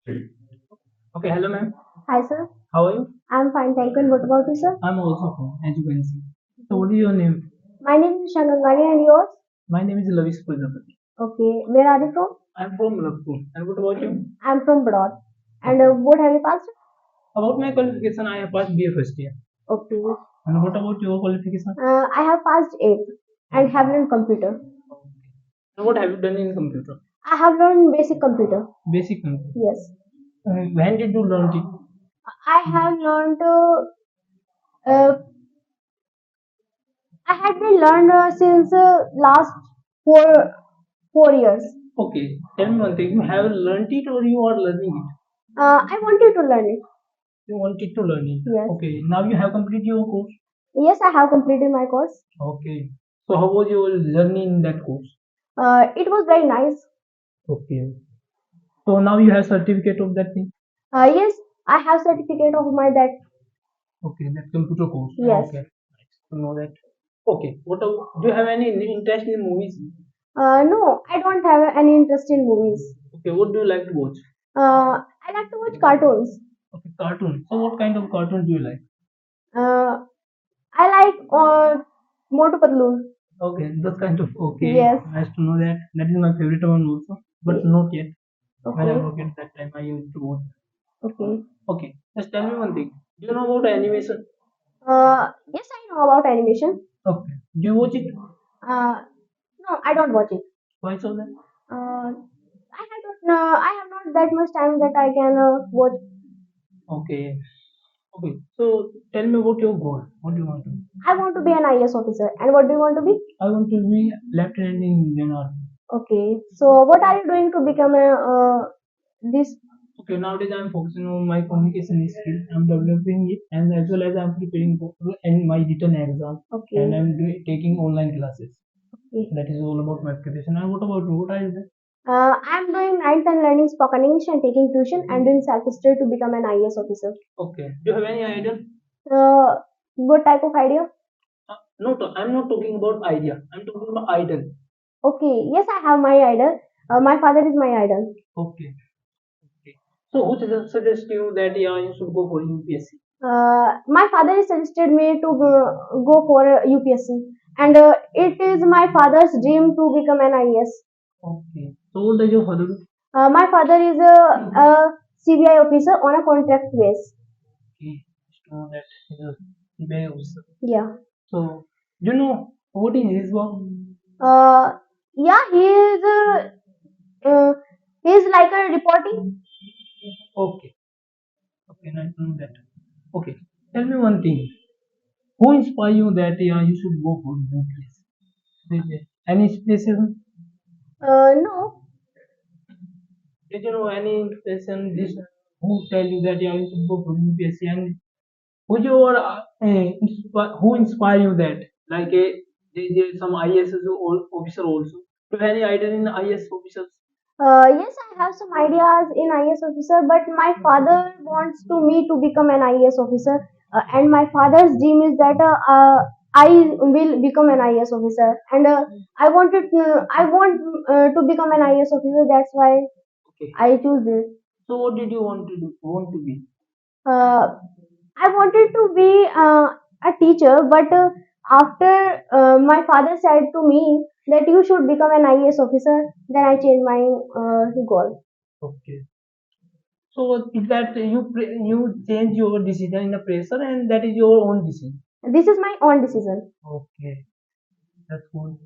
Okay, hello ma'am. Hi, sir. How are you? I'm fine, thank you. And what about you, sir? I'm also fine, as you can see. So, what is your name? My name is Shangangani and yours? My name is Lavish Prajapati. Okay. Where are you from? I'm from Ragpur. And what about you? I'm from Badod. And Okay. what have you passed? About my qualification, I have passed BA first year. Okay. And what about your qualification? I have passed 8 and have learned computer. Okay. And what have you done in computer? I have learned basic computer. Basic computer. Yes. When did you learn it? I have learned, uh, I had been learned since last 4 years. Okay. Tell me one thing. You have learned it or you are learning it? I wanted to learn it. You wanted to learn it. Yes. Okay. Now you have completed your course. Yes, I have completed my course. Okay. So how was your journey in that course? It was very nice. Okay. So now you have certificate of that thing. Yes, I have certificate of my that. Okay, that computer course. Yes. Okay, nice to know that. Okay, do you have any interest in movies? No, I don't have any interest in movies. Okay, what do you like to watch? I like to watch cartoons. Okay, cartoon. So what kind of cartoon do you like? Uh, I like Motu Patlu. Okay, those kind of okay. Yes. Nice to know that. That is my favorite one also, but not yet. When I Okay. work at that time, I used to watch. Okay. Okay, just tell me one thing. Do you know about animation? Yes, I know about animation. Okay. Do you watch it? No, I don't watch it. Why so then? I have not that much time that I can watch. Okay. Okay. So tell me about your goal. What do you want to be? I want to be an IS officer. And what do you want to be? I want to be lieutenant in Indian Army. Okay. So what are you doing to become a this? Okay, nowadays I'm focusing on my communication skill. I'm developing it, and as well as I'm preparing for and my written exam, Okay. and I'm taking online classes. Okay. That is all about my preparation. And what about you? What are you doing? I'm doing ninth and learning spoken English and taking tuition and doing self-study to become an IS officer. Okay. Do you have any idea? Uh, what type of idea? No, I'm not talking about idea. I'm talking about idol. Okay, yes, I have my idol. My father is my idol. Okay. Okay. So who suggests you that yeah you should go for UPSC? My father has suggested me to go for UPSC, and it is my father's dream to become an IS. Okay. So what does your father do? My father is CBI officer on a contract base. Okay. Just know that he's a CBI officer. Yeah. So do you know what is his work? Uh, yeah, uh, he is like a reporting. Okay. Okay, nice to know that. Okay, tell me one thing. Who inspired you that yeah, you should go for new place? Any inspiration? No. Did you know any inspiration? This who tell you that yeah, you should go for UPSC and who you are who inspire you that like there some IS officer also. Do you have any idea in IS officers? Yes, I have some ideas in IS officer, but my father wants to me to become an IS officer, and my father's dream is that I will become an IS officer, and I want to become an IS officer. That's why Okay. I choose this. So what did you want to do? Want to be? Uh, I wanted to be a teacher, but after my father said to me that you should become an IAS officer, then I changed my goal. Okay. So is that you change your decision in the pressure and that is your own decision. This is my own decision. Okay, that's good.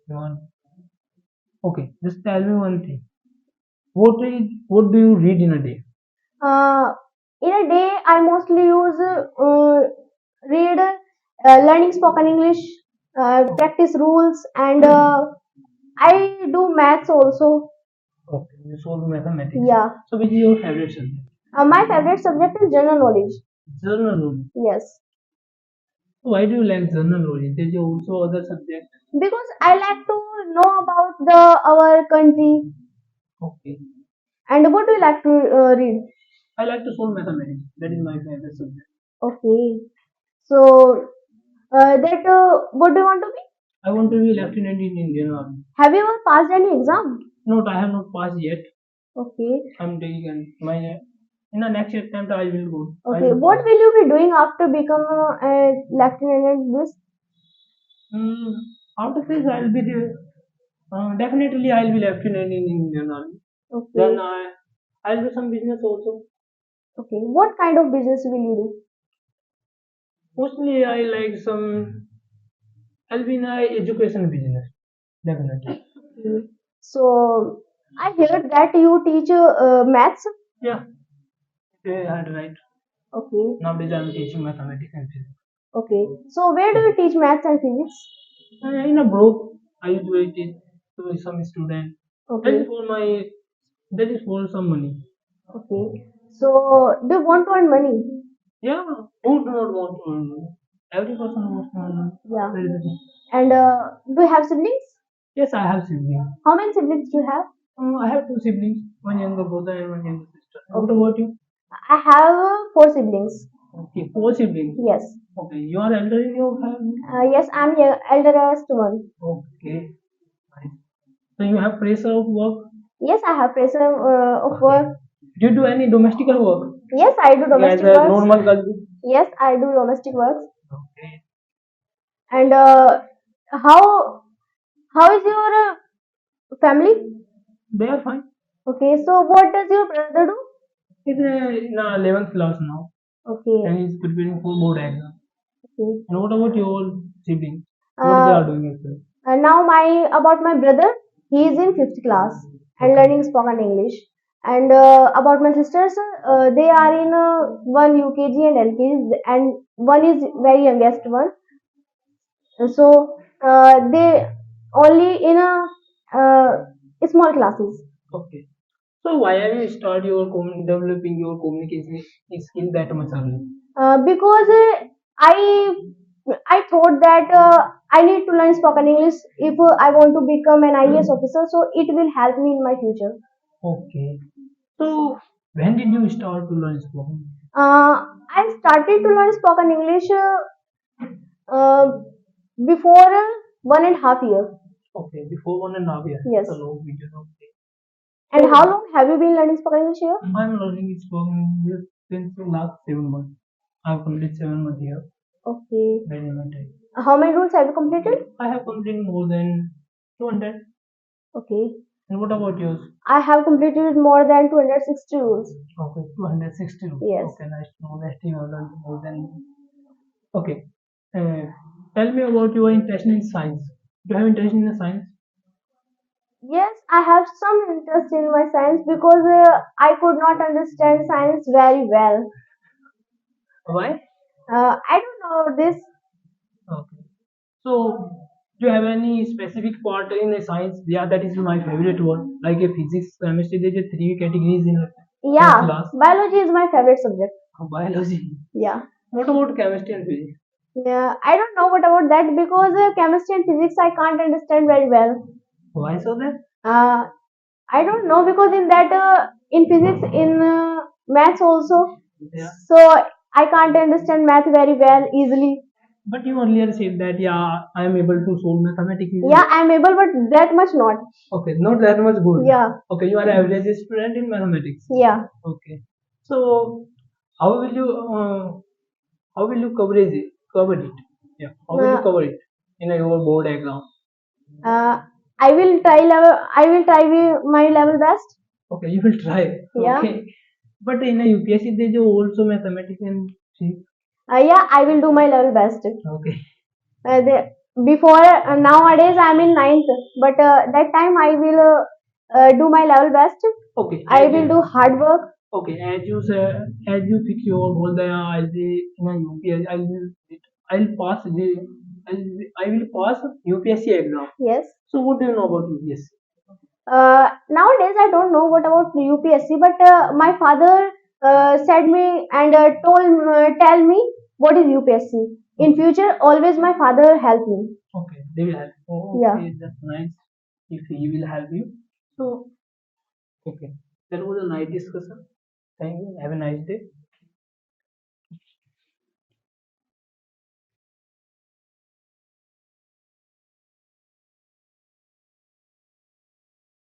One. Okay, just tell me one thing. What do you read in a day? Uh, in a day, I mostly use read learning spoken English, practice rules, and I do maths also. Okay, you solve mathematics. Yeah. So which is your favorite subject? My favorite subject is general knowledge. Journal knowledge. Yes. So why do you like journal knowledge? There's also other subject. Because I like to know about the our country. Okay. And what do you like to read? I like to solve mathematics. That is my favorite subject. Okay. So that what do you want to be? I want to be lieutenant in Indian Army. Have you ever passed any exam? Not I have not passed yet. Okay. I'm taking my in the next attempt I will go. I Okay. will What pass. will you be doing after become a lieutenant in this? Mm, After this, I'll be the definitely I'll be lieutenant in Indian Army. Then Okay. I'll do some business also. Okay. What kind of business will you Mostly I like some. I'll be in a education business. Definitely. do? Okay. So I heard that you teach maths. Yeah. Yeah, right. Okay. Nowadays I'm teaching mathematics and physics. Okay. So where do you teach maths and physics? In a group, I do it to some student. That is Okay. for my. That is for some money. Okay. So do you want to earn money? Yeah. Who do not want to earn money? Every person wants to earn money. Yeah. That is the thing. And do you have siblings? Yes, I have siblings. How many siblings do you have? I have two siblings, one younger brother and one younger sister. What Okay. about you? I have four siblings. Okay, four siblings. Yes. Okay, you are elder in your family. Yes, I'm eldest one. Okay, nice. So you have pressure of work. Yes, I have pressure of Okay. work. Do you do any domestic work? Yes, I do Yeah, as domestic a works. normal girl. Do? Yes, I do domestic works. Okay. And how is your family? They are fine. Okay, so what does your brother do? He's in 11th class now, Okay, and he's preparing for board exam. okay. And what about your siblings? What they Uh, are doing actually? and now about my brother, he is in fifth class and Okay. learning spoken English. And about my sisters, they are in one UKG and LKG, and one is very youngest one. So they only in small classes. Okay. So why have you started your developing your communication skill that much early? Because I I thought that I need to learn spoken English if I want to become an IAS officer, so it will help me in my future. Okay. So when did you start to learn spoken? I started to learn spoken English uh, before 1.5 years. Okay, before 1.5 years. Yes. It's a long video. Okay. And So how long have you been learning spoken English here? I'm learning spoken English since the last 7 months. I've completed 7 months here. Okay. Very much time. How many rules have you completed? I have completed more than 200. Okay. And what about yours? I have completed more than 260 rules. Okay, 260. Yes. Okay, nice to know that you have learned more than. Okay. Uh, Tell me about your interest in science. Do you have interest in the science? Yes, I have some interest in my science because I could not understand science very well. Why? I don't know this. Okay. So, do you have any specific part in a science? Yeah, that is my favorite one. Like a physics, chemistry, there's a three categories in a Yeah, class. biology is my favorite subject. Biology. Yeah. What about chemistry and physics? Yeah, I don't know what about that because chemistry and physics I can't understand very well. Why so then? Uh, I don't know because in that in physics in maths also, Yeah. so I can't understand math very well easily. But you earlier said that yeah, I am able to solve mathematics easily. Yeah, I'm able, but that much not. Okay, not that much good. Yeah, Okay, you are average student in mathematics. yeah. Okay. So how will you cover it? Cover it. Yeah. How will you Uh, cover it in your board exam? uh, I will try level. I will try my level best. Okay, you will try. Yeah. Okay. But in a UPSC, there is also mathematics and physics. Yeah, I will do my level best. Okay. The, before nowadays I'm in ninth, but that time I will do my level best. Okay. I will do hard work. Okay, as you fix your goal, then I'll be in a UPSC. I'll pass I'll, I will pass UPSC exam. Yes. So what do you know about UPSC? Nowadays I don't know what about UPSC, but my father said me and tell me what is UPSC. In future, always my father help me. Okay, they will help. Oh, Yeah. okay, that's nice. If he will help you. So, okay, that was a nice discussion. Thank you. Have a nice day.